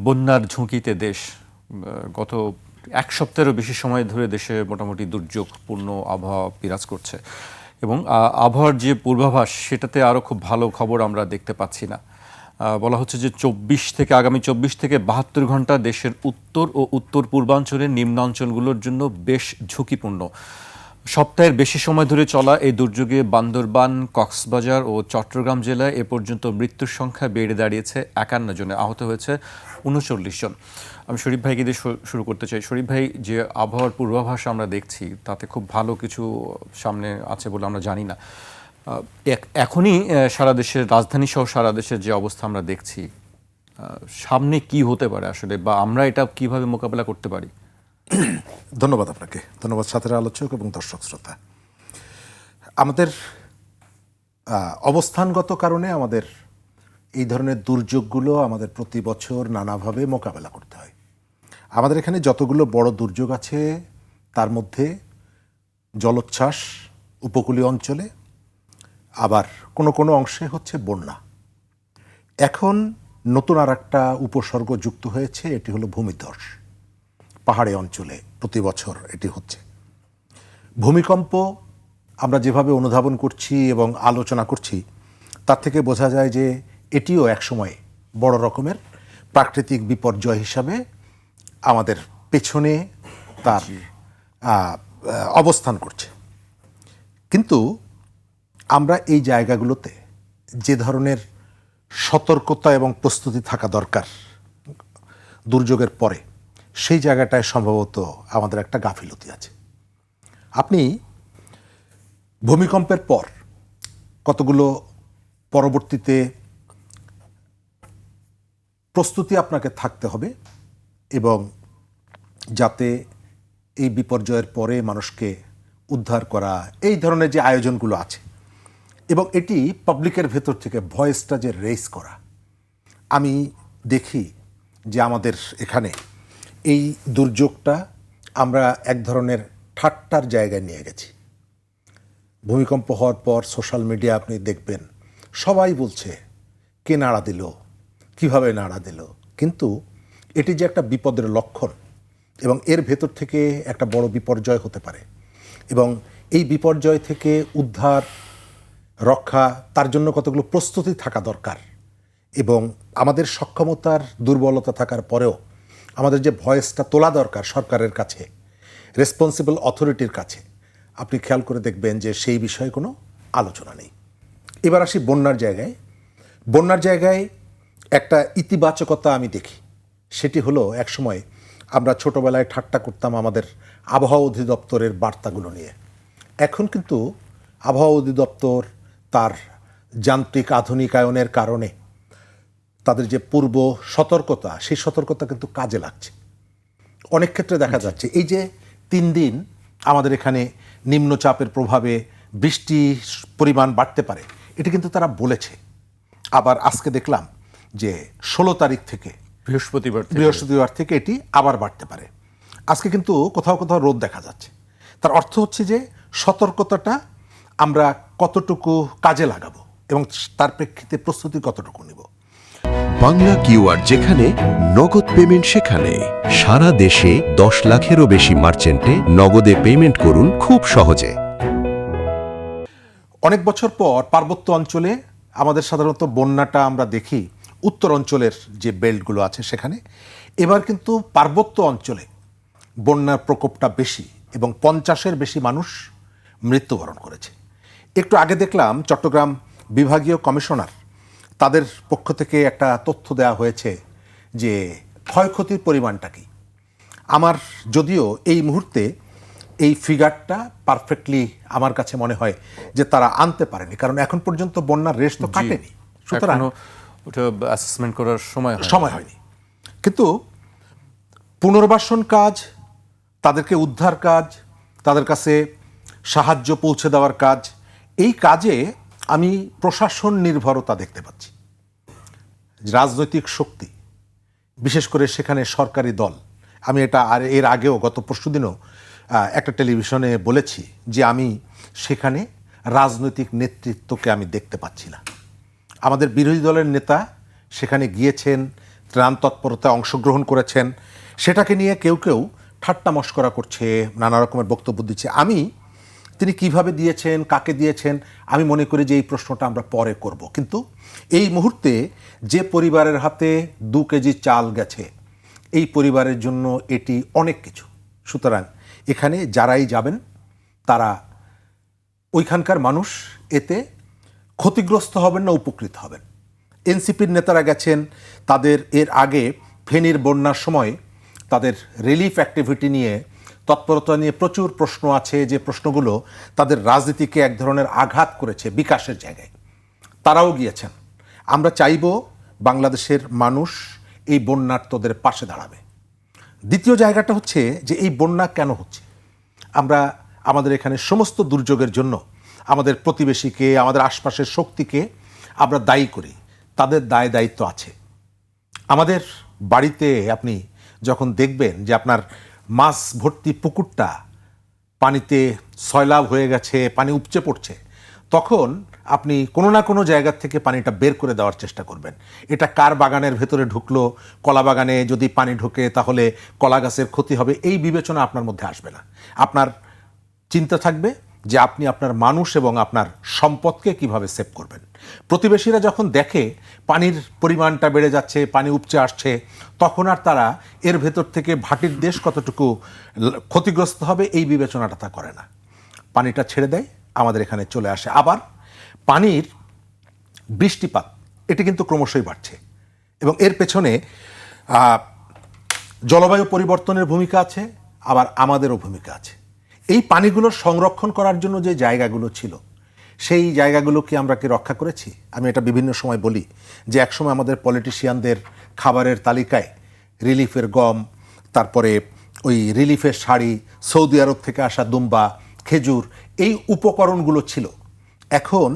বন্যার ঝুঁকিতে দেশ গত এক সপ্তাহেরও বেশি সময় ধরে দেশে মোটামুটি দুর্যোগপূর্ণ আবহাওয়া বিরাজ করছে এবং আবহাওয়ার যে পূর্বাভাস সেটাতে আরও খুব ভালো খবর আমরা দেখতে পাচ্ছি না। বলা হচ্ছে যে আগামী 24 থেকে 72 ঘন্টা দেশের উত্তর ও উত্তর পূর্বাঞ্চলের নিম্নাঞ্চলগুলোর জন্য বেশ ঝুঁকিপূর্ণ। সপ্তাহের বেশি সময় ধরে চলা এই দুর্যোগে বান্দরবান, কক্সবাজার ও চট্টগ্রাম জেলায় এ পর্যন্ত মৃত্যুর সংখ্যা বেড়ে দাঁড়িয়েছে 51 জনে, আহত হয়েছে 39 জন। আমি শরীফ ভাইকে দিয়ে শুরু করতে চাই। শরীফ ভাই, যে আবহাওয়ার পূর্বাভাস আমরা দেখছি তাতে খুব ভালো কিছু সামনে আছে বলে আমরা জানি না। এখনই সারা দেশের রাজধানী সহ সারা দেশের যে অবস্থা আমরা দেখছি, সামনে কি হতে পারে আসলে, বা আমরা এটা কিভাবে মোকাবেলা করতে পারি? ধন্যবাদ আপনাকে, ধন্যবাদ সাথের আলোচক এবং দর্শক শ্রোতা। আমাদের অবস্থানগত কারণে আমাদের এই ধরনের দুর্যোগগুলো আমাদের প্রতি বছর নানাভাবে মোকাবেলা করতে হয়। আমাদের এখানে যতগুলো বড় দুর্যোগ আছে তার মধ্যে জলোচ্ছ্বাস উপকূলীয় অঞ্চলে, আবার কোনো কোনো অংশে হচ্ছে বন্যা। এখন নতুন আর একটা উপসর্গ যুক্ত হয়েছে, এটি হলো ভূমিধস। পাহাড়ি অঞ্চলে প্রতি বছর এটি হচ্ছে। ভূমিকম্প আমরা যেভাবে অনুধাবন করছি এবং আলোচনা করছি তার থেকে বোঝা যায় যে এটিও একসময় বড় রকমের প্রাকৃতিক বিপর্যয় হিসাবে আমাদের পেছনে তার অবস্থান করছে। কিন্তু আমরা এই জায়গাগুলোতে যে ধরনের সতর্কতা এবং প্রস্তুতি থাকা দরকার দুর্যোগের পরে, সেই জায়গাটায় সম্ভবত আমাদের একটা গাফিলতি আছে। আপনি ভূমিকম্পের পর কতগুলো পরবর্তীতে প্রস্তুতি আপনাকে থাকতে হবে, এবং যাতে এই বিপর্যয়ের পরে মানুষকে উদ্ধার করা, এই ধরনের যে আয়োজনগুলো আছে, এবং এটি পাবলিকের ভেতর থেকে ভয়েসটা যে রেইজ করা। আমি দেখি যে আমাদের এখানে এই দুর্যোগটা আমরা এক ধরনের ঠাট্টার জায়গায় নিয়ে গেছি। ভূমিকম্প হওয়ার পর সোশ্যাল মিডিয়া আপনি দেখবেন সবাই বলছে কে নাড়া দিল, কিভাবে নাড়া দিল। কিন্তু এটি যে একটা বিপদের লক্ষণ এবং এর ভেতর থেকে একটা বড় বিপর্যয় হতে পারে, এবং এই বিপর্যয় থেকে উদ্ধার রক্ষা, তার জন্য কতগুলো প্রস্তুতি থাকা দরকার। এবং আমাদের সক্ষমতার দুর্বলতা থাকার পরেও আমাদের যে ভয়েসটা তোলা দরকার সরকারের কাছে, রেসপন্সিবল অথরিটির কাছে, আপনি খেয়াল করে দেখবেন যে সেই বিষয়ে কোনো আলোচনা নেই। এবার আসি বন্যার জায়গায়। বন্যার জায়গায় একটা ইতিবাচকতা আমি দেখি, সেটি হলো একসময় আমরা ছোটোবেলায় ঠাট্টা করতাম আমাদের আবহাওয়া অধিদপ্তরের বার্তাগুলো নিয়ে। এখন কিন্তু আবহাওয়া অধিদপ্তর তার যান্ত্রিক আধুনিকায়নের কারণে তাদের যে পূর্ব সতর্কতা, সেই সতর্কতা কিন্তু কাজে লাগছে। অনেক ক্ষেত্রে দেখা যাচ্ছে এই যে 3 দিন আমাদের এখানে নিম্নচাপের প্রভাবে বৃষ্টির পরিমাণ বাড়তে পারে, এটি কিন্তু তারা বলেছে। আবার আজকে দেখলাম যে 16 তারিখ থেকে বৃহস্পতিবার থেকে এটি আবার বাড়তে পারে। আজকে কিন্তু কোথাও কোথাও রোদ দেখা যাচ্ছে। তার অর্থ হচ্ছে যে সতর্কতাটা আমরা কতটুকু কাজে লাগাবো এবং তার প্রেক্ষিতে প্রস্তুতি কতটুকু নিব। বাংলা কিউআর, যেখানে নগদ পেমেন্ট সেখানে। সারা দেশে 10 লাখেরও বেশি মার্চেন্টে নগদে পেমেন্ট করুন খুব সহজে। অনেক বছর পর পার্বত্য অঞ্চলে আমাদের সাধারণত বন্যাটা আমরা দেখি উত্তর অঞ্চলের যে বেল্টগুলো আছে সেখানে। এবার কিন্তু পার্বত্য অঞ্চলে বন্যার প্রকোপটা বেশি এবং 50-এর বেশি মানুষ মৃত্যুবরণ করেছে। একটু আগে দেখলাম চট্টগ্রাম বিভাগীয় কমিশনার, তাদের পক্ষ থেকে একটা তথ্য দেওয়া হয়েছে যে ক্ষয়ক্ষতির পরিমাণটা কি। আমার যদিও এই মুহূর্তে এই ফিগারটা পারফেক্টলি আমার কাছে মনে হয় যে তারা আনতে পারেনি, কারণ এখন পর্যন্ত বন্যার রেশ তো কাটেনি, সুতরাং ওটা অ্যাসেসমেন্ট করার সময় হয়নি। কিন্তু পুনর্বাসন কাজ, তাদেরকে উদ্ধার কাজ, তাদের কাছে সাহায্য পৌঁছে দেওয়ার কাজ, এই কাজে আমি প্রশাসন নির্ভরতা দেখতে পাচ্ছি। রাজনৈতিক শক্তি, বিশেষ করে সেখানে সরকারি দল, আমি এটা এর আগেও গত পরশুদিনও একটা টেলিভিশনে বলেছি যে আমি সেখানে রাজনৈতিক নেতৃত্বকে আমি দেখতে পাচ্ছি না। আমাদের বিরোধী দলের নেতা সেখানে গিয়েছেন, ত্রাণ তৎপরতায় অংশগ্রহণ করেছেন, সেটাকে নিয়ে কেউ কেউ ঠাট্টা মশকরা করছে, নানা রকমের বক্তব্য দিচ্ছে। তিনি কিভাবে দিয়েছেন, কাকে দিয়েছেন, আমি মনে করি যে এই প্রশ্নটা আমরা পরে করব। কিন্তু এই মুহূর্তে যে পরিবারের হাতে 2 কেজি চাল গেছে, এই পরিবারের জন্য এটি অনেক কিছু। সুতরাং এখানে যারাই যাবেন তারা ওইখানকার মানুষ এতে ক্ষতিগ্রস্ত হবেন না, উপকৃত হবেন। এনসিপির নেতারা গেছেন, তাদের এর আগে ফেনীর বন্যার সময় তাদের রিলিফ অ্যাক্টিভিটি নিয়ে, তৎপরতা নিয়ে প্রচুর প্রশ্ন আছে, যে প্রশ্নগুলো তাদের রাজনীতিকে এক ধরনের আঘাত করেছে বিকাশের জায়গায়। তারাও গিয়েছেন। আমরা চাইব বাংলাদেশের মানুষ এই বন্যার্তদের পাশে দাঁড়াবে। দ্বিতীয় জায়গাটা হচ্ছে যে এই বন্যা কেন হচ্ছে। আমরা আমাদের এখানে সমস্ত দুর্যোগের জন্য আমাদের প্রতিবেশীকে, আমাদের আশপাশের শক্তিকে আমরা দায়ী করি। তাদের দায় দায়িত্ব আছে। আমাদের বাড়িতে আপনি যখন দেখবেন যে আপনার মাছ ভর্তি পুকুরটা পানিতে সয়লাভ হয়ে গেছে, পানি উপচে পড়ছে, তখন আপনি কোনো না কোনো জায়গা থেকে পানিটা বের করে দেওয়ার চেষ্টা করবেন। এটা কার বাগানের ভেতরে ঢুকলো, কলা বাগানে যদি পানি ঢোকে তাহলে কলা গাছের ক্ষতি হবে, এই বিবেচনা আপনার মধ্যে আসবে না। আপনার চিন্তা থাকবে যে আপনি আপনার মানুষ এবং আপনার সম্পদকে কিভাবে সেভ করবেন। প্রতিবেশীরা যখন দেখে পানির পরিমাণটা বেড়ে যাচ্ছে, পানি উপচে আসছে, তখন আর তারা এর ভেতর থেকে ভাটির দেশ কতটুকু ক্ষতিগ্রস্ত হবে এই বিবেচনাটা তা করে না। পানিটা ছেড়ে দেয়, আমাদের এখানে চলে আসে। আবার পানির বৃষ্টিপাত এটি কিন্তু ক্রমশই বাড়ছে এবং এর পেছনে জলবায়ু পরিবর্তনের ভূমিকা আছে, আবার আমাদেরও ভূমিকা আছে। এই পানিগুলো সংরক্ষণ করার জন্য যে জায়গাগুলো ছিল, সেই জায়গাগুলোকে আমরা কি রক্ষা করেছি? আমি এটা বিভিন্ন সময় বলি যে একসময় আমাদের পলিটিশিয়ানদের খাবারের তালিকায় রিলিফের গম, তারপরে ওই রিলিফের শাড়ি, সৌদি আরব থেকে আসা দুম্বা, খেজুর, এই উপকরণগুলো ছিল। এখন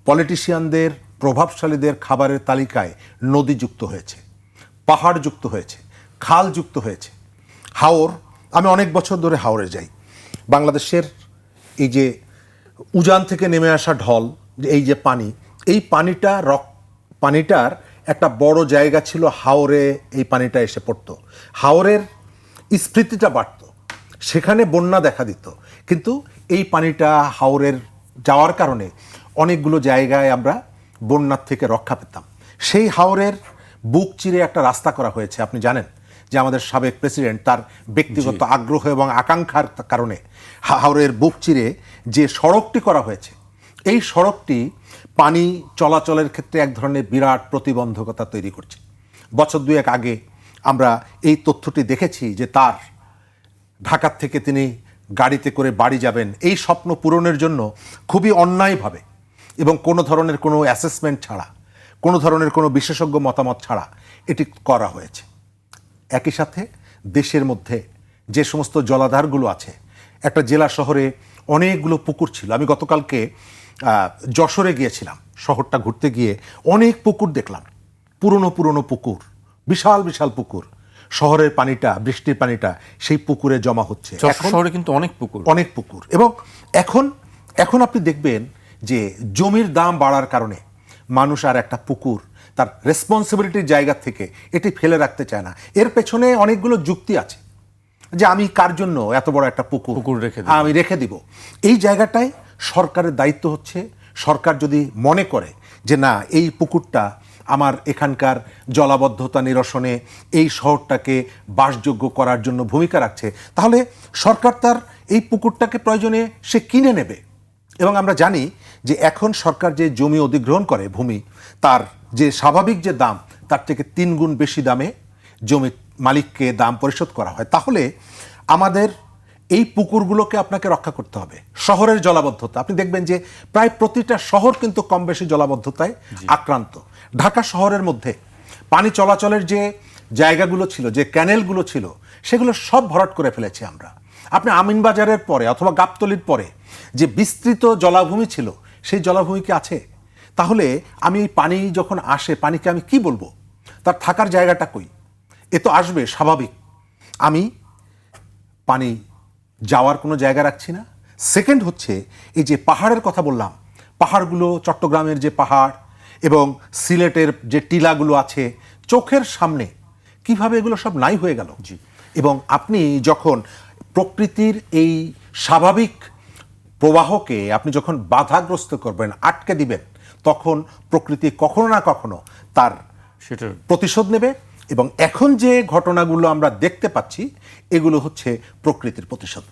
পলিটিশিয়ানদের, প্রভাবশালীদের খাবারের তালিকায় নদী যুক্ত হয়েছে, পাহাড় যুক্ত হয়েছে, খাল যুক্ত হয়েছে, হাওর। আমি অনেক বছর ধরে হাওরে যাই। বাংলাদেশের এই যে উজান থেকে নেমে আসা ঢল, এই যে পানি, এই পানিটার একটা বড় জায়গা ছিল হাওরে, এই পানিটা এসে পড়তো, হাওরের স্ফীতিটা বাড়ত, সেখানে বন্যা দেখা দিত। কিন্তু এই পানিটা হাওরের যাওয়ার কারণে অনেকগুলো জায়গায় আমরা বন্যার থেকে রক্ষা পেতাম। সেই হাওরের বুক চিরে একটা রাস্তা করা হয়েছে। আপনি জানেন যে আমাদের সাবেক প্রেসিডেন্ট তার ব্যক্তিগত আগ্রহ এবং আকাঙ্ক্ষার কারণে হাওরের বুক চিরে যে সড়কটি করা হয়েছে, এই সড়কটি পানি চলাচলের ক্ষেত্রে এক ধরনের বিরাট প্রতিবন্ধকতা তৈরি করছে। বছর 2 আগে আমরা এই তথ্যটি দেখেছি যে তার ঢাকার থেকে তিনি গাড়িতে করে বাড়ি যাবেন, এই স্বপ্ন পূরণের জন্য খুবই অন্যায়ভাবে এবং কোনো ধরনের কোনো অ্যাসেসমেন্ট ছাড়া, কোনো ধরনের কোনো বিশেষজ্ঞ মতামত ছাড়া এটি করা হয়েছে। একই সাথে দেশের মধ্যে যে সমস্ত জলাধারগুলো আছে, একটা জেলা শহরে অনেকগুলো পুকুর ছিল। আমি গতকালকে যশোরে গিয়েছিলাম, শহরটা ঘুরতে গিয়ে অনেক পুকুর দেখলাম, পুরনো পুরনো পুকুর, বিশাল বিশাল পুকুর। শহরের পানিটা, বৃষ্টির পানিটা সেই পুকুরে জমা হচ্ছে। শহরে কিন্তু অনেক পুকুর এবং এখন আপনি দেখবেন যে জমির দাম বাড়ার কারণে মানুষ আর একটা পুকুর তার রেসপন্সিবিলিটির জায়গা থেকে এটি ফেলে রাখতে চায় না। এর পেছনে অনেকগুলো যুক্তি আছে যে আমি কার জন্য এত বড় একটা পুকুর আমি রেখে দিব। এই জায়গাটায় সরকারের দায়িত্ব হচ্ছে, সরকার যদি মনে করে যে না, এই পুকুরটা আমার এখানকার জলাবদ্ধতা নিরসনে, এই শহরটাকে বাসযোগ্য করার জন্য ভূমিকা রাখছে, তাহলে সরকার তার এই পুকুরটাকে প্রয়োজনে সে কিনে নেবে। এবং আমরা জানি যে এখন সরকার যে জমি অধিগ্রহণ করে, ভূমি, তার যে স্বাভাবিক যে দাম, তার থেকে 3 গুণ বেশি দামে জমি মালিককে দাম পরিশোধ করা হয়। তাহলে আমাদের এই পুকুরগুলোকে আপনাকে রক্ষা করতে হবে। শহরের জলাবদ্ধতা, আপনি দেখবেন যে প্রায় প্রতিটা শহর কিন্তু কম বেশি জলাবদ্ধতায় আক্রান্ত। ঢাকা শহরের মধ্যে পানি চলাচলের যে জায়গাগুলো ছিল, যে ক্যানেলগুলো ছিল, সেগুলো সব ভরাট করে ফেলেছি আমরা। আপনি আমিনবাজারের পরে অথবা গাবতলীর পরে যে বিস্তৃত জলাভূমি ছিল, সেই জলাভূমি কি আছে? তাহলে আমি এই পানি যখন আসে, পানিকে আমি কি বলবো? তার থাকার জায়গাটা কই? এ তো আসবে স্বাভাবিক। আমি পানি যাওয়ার কোনো জায়গা রাখছি না। সেকেন্ড হচ্ছে এই যে পাহাড়ের কথা বললাম, পাহাড়গুলো, চট্টগ্রামের যে পাহাড় এবং সিলেটের যে টিলাগুলো আছে, চোখের সামনে কিভাবে এগুলো সব নাই হয়ে গেল। জি। এবং আপনি যখন প্রকৃতির এই স্বাভাবিক প্রবাহকে আপনি যখন বাধাগ্রস্ত করবেন, আটকে দিবেন, তখন প্রকৃতি কখনো না কখনো তার সেটার প্রতিশোধ নেবে। এবং এখন যে ঘটনাগুলো আমরা দেখতে পাচ্ছি এগুলো হচ্ছে প্রকৃতির প্রতিশোধ।